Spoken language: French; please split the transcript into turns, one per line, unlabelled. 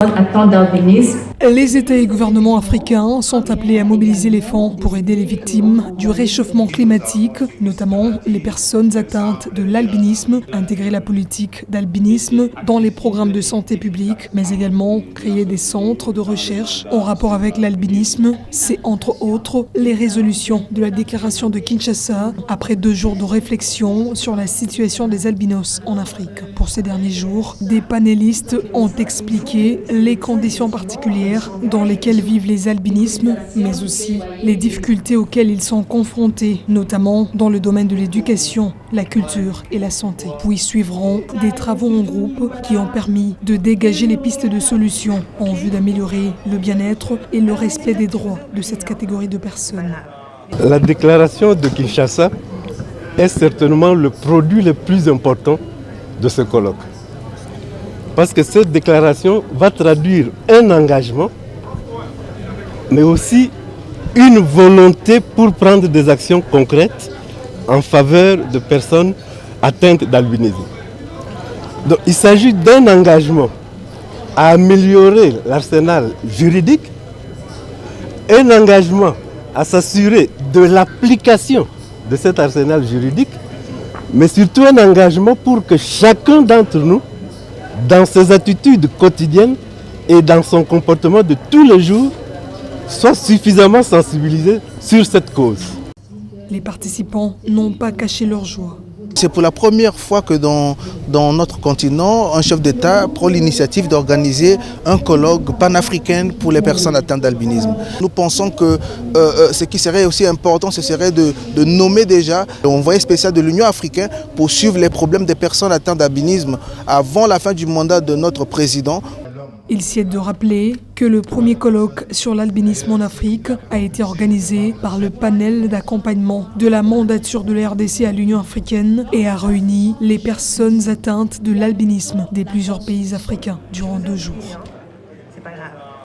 atteints d'albinisme.
Les États et gouvernements africains sont appelés à mobiliser les fonds pour aider les victimes du réchauffement climatique, notamment les personnes atteintes de l'albinisme, intégrer la politique d'albinisme dans les programmes de santé publique, mais également créer des centres de recherche en rapport avec l'albinisme. C'est entre autres les résolutions de la déclaration de Kinshasa après 2 jours de réflexion sur la situation des albinos en Afrique. Pour ces derniers jours, des panélistes ont expliqué les conditions particulières dans lesquelles vivent les albinismes, mais aussi les difficultés auxquelles ils sont confrontés, notamment dans le domaine de l'éducation, la culture et la santé. Puis suivront des travaux en groupe qui ont permis de dégager les pistes de solutions en vue d'améliorer le bien-être et le respect des droits de cette catégorie de personnes.
La déclaration de Kinshasa est certainement le produit le plus important de ce colloque. Parce que cette déclaration va traduire un engagement, mais aussi une volonté pour prendre des actions concrètes en faveur de personnes atteintes d'albinisme. Donc il s'agit d'un engagement à améliorer l'arsenal juridique, un engagement à s'assurer de l'application de cet arsenal juridique, mais surtout un engagement pour que chacun d'entre nous, dans ses attitudes quotidiennes et dans son comportement de tous les jours, soit suffisamment sensibilisé sur cette cause.
Les participants n'ont pas caché leur joie.
C'est pour la première fois que dans notre continent, un chef d'État prend l'initiative d'organiser un colloque panafricain pour les personnes atteintes d'albinisme. Nous pensons que ce qui serait aussi important, ce serait de nommer déjà l'envoyé spécial de l'Union africaine pour suivre les problèmes des personnes atteintes d'albinisme avant la fin du mandat de notre président.
Il s'y est de rappeler que le premier colloque sur l'albinisme en Afrique a été organisé par le panel d'accompagnement de la mandature de la RDC à l'Union africaine et a réuni les personnes atteintes de l'albinisme des plusieurs pays africains durant 2 jours.